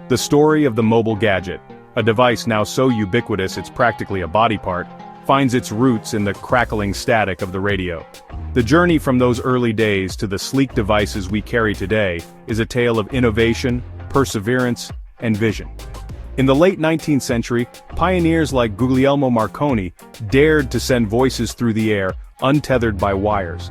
The story of the mobile gadget, a device now so ubiquitous it's practically a body part, finds its roots in the crackling static of the radio. The journey from those early days to the sleek devices we carry today is a tale of innovation, perseverance, and vision. In the late 19th century, pioneers like Guglielmo Marconi dared to send voices through the air, untethered by wires.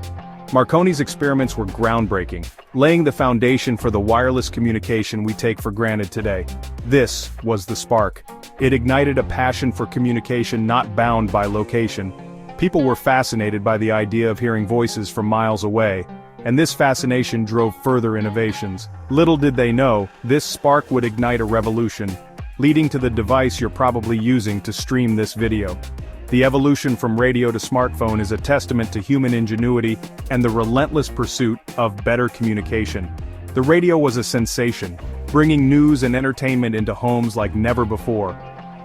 Marconi's experiments were groundbreaking, laying the foundation for the wireless communication we take for granted today. This was the spark. It ignited a passion for communication not bound by location. People were fascinated by the idea of hearing voices from miles away, and this fascination drove further innovations. Little did they know, this spark would ignite a revolution, leading to the device you're probably using to stream this video. The evolution from radio to smartphone is a testament to human ingenuity and the relentless pursuit of better communication. The radio was a sensation, bringing news and entertainment into homes like never before.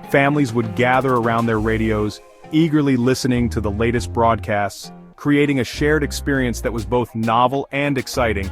Families would gather around their radios, eagerly listening to the latest broadcasts, creating a shared experience that was both novel and exciting.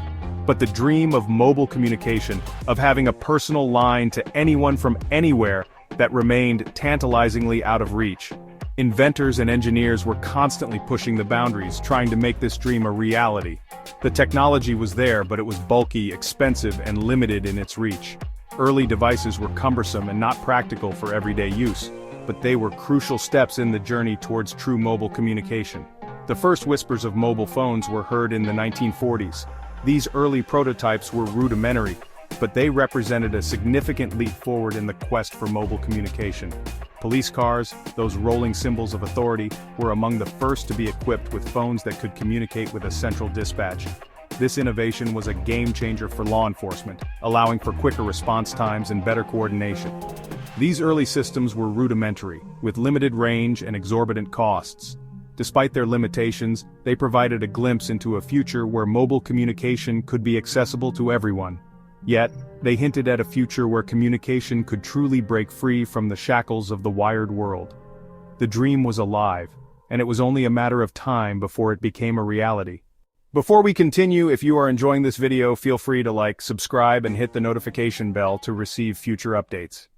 But the dream of mobile communication, of having a personal line to anyone from anywhere, that remained tantalizingly out of reach. Inventors and engineers were constantly pushing the boundaries, trying to make this dream a reality. The technology was there, but it was bulky, expensive, and limited in its reach. Early devices were cumbersome and not practical for everyday use, but they were crucial steps in the journey towards true mobile communication. The first whispers of mobile phones were heard in the 1940s. These early prototypes were rudimentary, but they represented a significant leap forward in the quest for mobile communication. Police cars, those rolling symbols of authority, were among the first to be equipped with phones that could communicate with a central dispatch. This innovation was a game-changer for law enforcement, allowing for quicker response times and better coordination. These early systems were rudimentary, with limited range and exorbitant costs. Despite their limitations, they provided a glimpse into a future where mobile communication could be accessible to everyone. Yet, they hinted at a future where communication could truly break free from the shackles of the wired world. The dream was alive, and it was only a matter of time before it became a reality. Before we continue, if you are enjoying this video, feel free to like, subscribe, and hit the notification bell to receive future updates.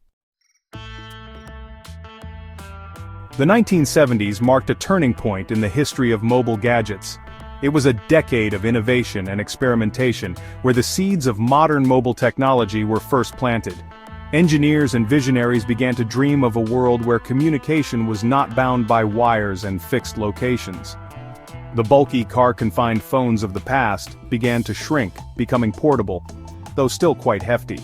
The 1970s marked a turning point in the history of mobile gadgets. It was a decade of innovation and experimentation, where the seeds of modern mobile technology were first planted. Engineers and visionaries began to dream of a world where communication was not bound by wires and fixed locations. The bulky car-confined phones of the past began to shrink, becoming portable, though still quite hefty.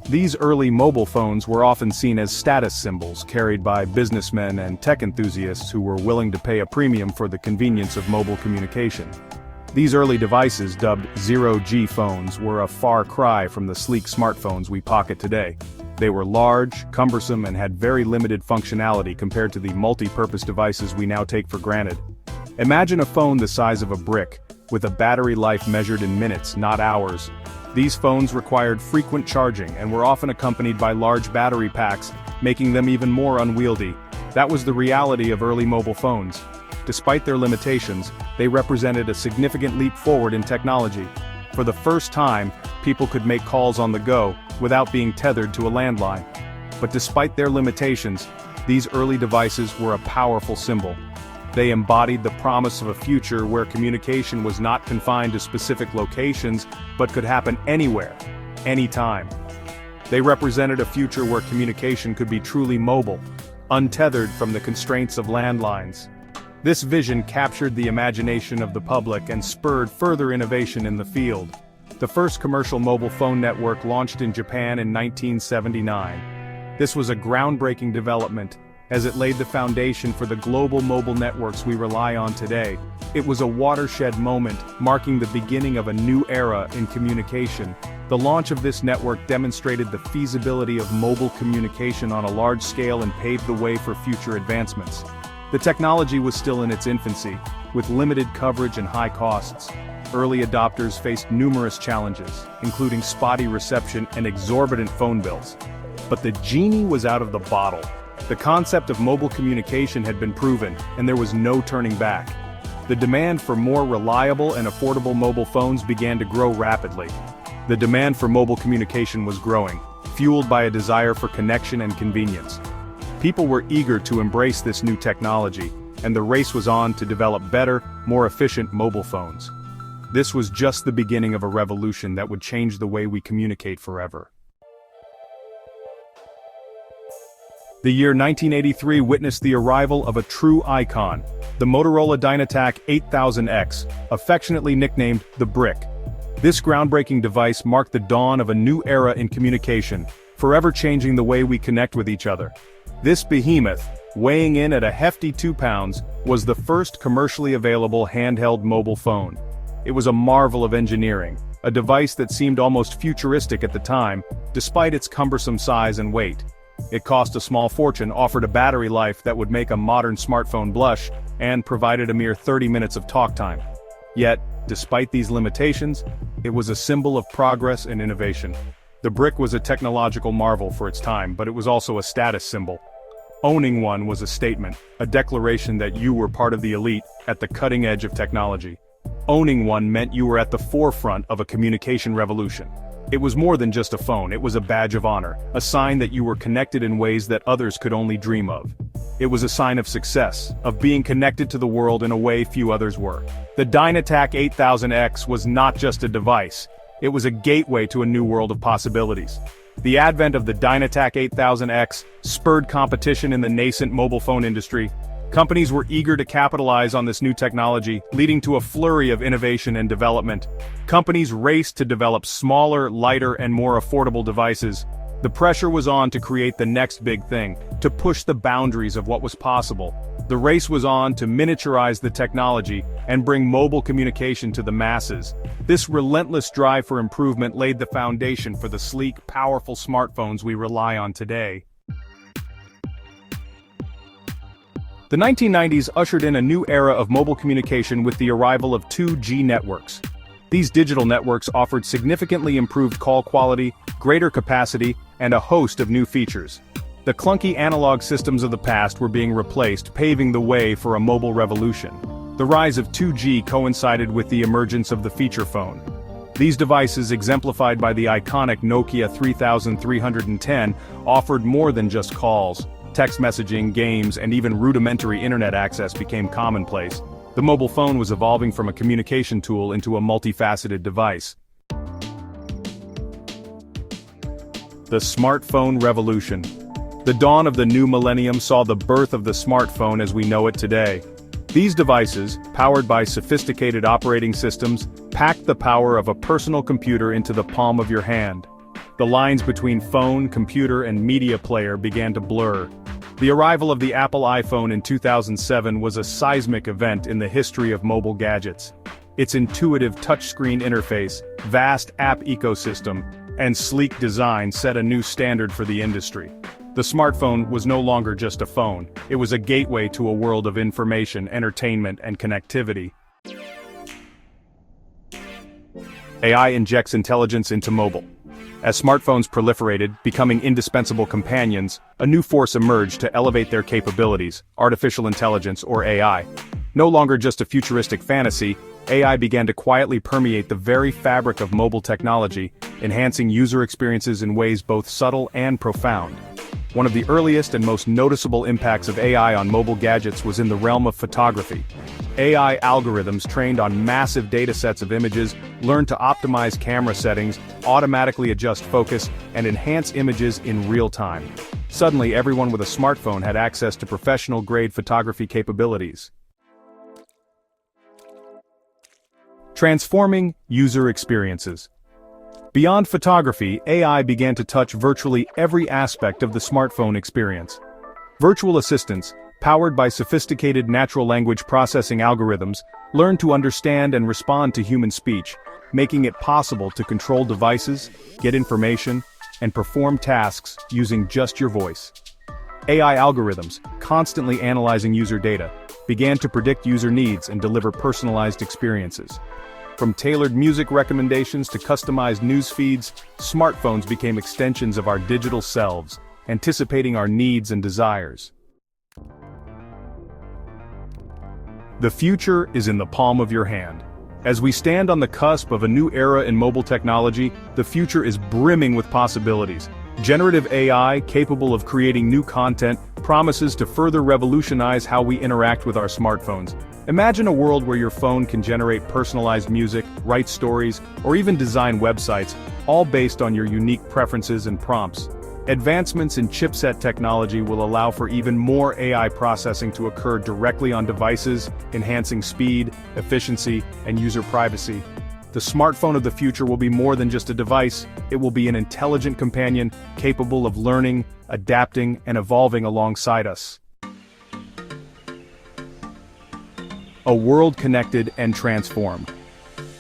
These early mobile phones were often seen as status symbols carried by businessmen and tech enthusiasts who were willing to pay a premium for the convenience of mobile communication. These early devices, dubbed zero-G phones, were a far cry from the sleek smartphones we pocket today. They were large, cumbersome, and had very limited functionality compared to the multi-purpose devices we now take for granted. Imagine a phone the size of a brick, with a battery life measured in minutes, not hours. These phones required frequent charging and were often accompanied by large battery packs, making them even more unwieldy. That was the reality of early mobile phones. Despite their limitations, they represented a significant leap forward in technology. For the first time, people could make calls on the go, without being tethered to a landline. But despite their limitations, these early devices were a powerful symbol. They embodied the promise of a future where communication was not confined to specific locations, but could happen anywhere, anytime. They represented a future where communication could be truly mobile, untethered from the constraints of landlines. This vision captured the imagination of the public and spurred further innovation in the field. The first commercial mobile phone network launched in Japan in 1979. This was a groundbreaking development, as it laid the foundation for the global mobile networks we rely on today. It was a watershed moment, marking the beginning of a new era in communication. The launch of this network demonstrated the feasibility of mobile communication on a large scale and paved the way for future advancements. The technology was still in its infancy, with limited coverage and high costs. Early adopters faced numerous challenges, including spotty reception and exorbitant phone bills. But the genie was out of the bottle. The concept of mobile communication had been proven, and there was no turning back. The demand for more reliable and affordable mobile phones began to grow rapidly. The demand for mobile communication was growing. fueled by a desire for connection and convenience. People were eager to embrace this new technology, and the race was on to develop better, more efficient mobile phones. This was just the beginning of a revolution that would change the way we communicate forever. The year 1983 witnessed the arrival of a true icon, the Motorola Dynatac 8000X, affectionately nicknamed the Brick. This groundbreaking device marked the dawn of a new era in communication, forever changing the way we connect with each other. This behemoth, weighing in at a hefty 2 pounds, was the first commercially available handheld mobile phone. It was a marvel of engineering, a device that seemed almost futuristic at the time, despite its cumbersome size and weight. It cost a small fortune, offered a battery life that would make a modern smartphone blush, and provided a mere 30 minutes of talk time. Yet, despite these limitations, it was a symbol of progress and innovation. The Brick was a technological marvel for its time, but it was also a status symbol. Owning one was a statement, a declaration that you were part of the elite, at the cutting edge of technology. Owning one meant you were at the forefront of a communication revolution. It was more than just a phone, it was a badge of honor, a sign that you were connected in ways that others could only dream of. It was a sign of success, of being connected to the world in a way few others were. The Dynatac 8000X was not just a device, it was a gateway to a new world of possibilities. The advent of the Dynatac 8000X spurred competition in the nascent mobile phone industry. Companies were eager to capitalize on this new technology, leading to a flurry of innovation and development. Companies raced to develop smaller, lighter, and more affordable devices. The pressure was on to create the next big thing, to push the boundaries of what was possible. The race was on to miniaturize the technology and bring mobile communication to the masses. This relentless drive for improvement laid the foundation for the sleek, powerful smartphones we rely on today. The 1990s ushered in a new era of mobile communication with the arrival of 2G networks. These digital networks offered significantly improved call quality, greater capacity, and a host of new features. The clunky analog systems of the past were being replaced, paving the way for a mobile revolution. The rise of 2G coincided with the emergence of the feature phone. These devices, exemplified by the iconic Nokia 3310, offered more than just calls. Text messaging, games, and even rudimentary internet access became commonplace. The mobile phone was evolving from a communication tool into a multifaceted device. The smartphone revolution. The dawn of the new millennium saw the birth of the smartphone as we know it today. These devices, powered by sophisticated operating systems, packed the power of a personal computer into the palm of your hand. The lines between phone, computer, and media player began to blur. The arrival of the Apple iPhone in 2007 was a seismic event in the history of mobile gadgets. Its intuitive touchscreen interface, vast app ecosystem, and sleek design set a new standard for the industry. The smartphone was no longer just a phone, it was a gateway to a world of information, entertainment, and connectivity. AI injects intelligence into mobile. As smartphones proliferated, becoming indispensable companions, a new force emerged to elevate their capabilities, artificial intelligence, or AI. No longer just a futuristic fantasy, AI began to quietly permeate the very fabric of mobile technology, enhancing user experiences in ways both subtle and profound. One of the earliest and most noticeable impacts of AI on mobile gadgets was in the realm of photography. AI algorithms trained on massive datasets of images learned to optimize camera settings, automatically adjust focus, and enhance images in real time. Suddenly, everyone with a smartphone had access to professional-grade photography capabilities. Transforming user experiences. Beyond photography, AI began to touch virtually every aspect of the smartphone experience. Virtual assistants, powered by sophisticated natural language processing algorithms, learn to understand and respond to human speech, making it possible to control devices, get information, and perform tasks using just your voice. AI algorithms, constantly analyzing user data, began to predict user needs and deliver personalized experiences. From tailored music recommendations to customized news feeds, smartphones became extensions of our digital selves, anticipating our needs and desires. The future is in the palm of your hand. As we stand on the cusp of a new era in mobile technology, the future is brimming with possibilities. Generative AI, capable of creating new content, promises to further revolutionize how we interact with our smartphones. Imagine a world where your phone can generate personalized music, write stories, or even design websites, all based on your unique preferences and prompts. Advancements in chipset technology will allow for even more AI processing to occur directly on devices, enhancing speed, efficiency, and user privacy. The smartphone of the future will be more than just a device, it will be an intelligent companion, capable of learning, adapting, and evolving alongside us. A world connected and transformed.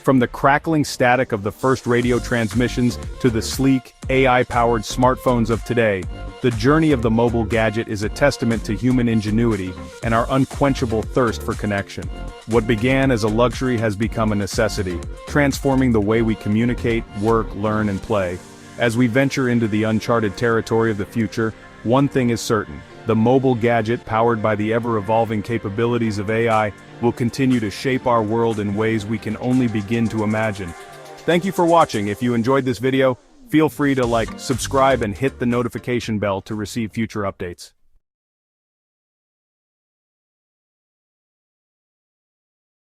From the crackling static of the first radio transmissions to the sleek, AI-powered smartphones of today, the journey of the mobile gadget is a testament to human ingenuity and our unquenchable thirst for connection. What began as a luxury has become a necessity, transforming the way we communicate, work, learn, and play. As we venture into the uncharted territory of the future, one thing is certain: the mobile gadget, powered by the ever-evolving capabilities of AI, will continue to shape our world in ways we can only begin to imagine. Thank you for watching. If you enjoyed this video, feel free to like, subscribe, and hit the notification bell to receive future updates.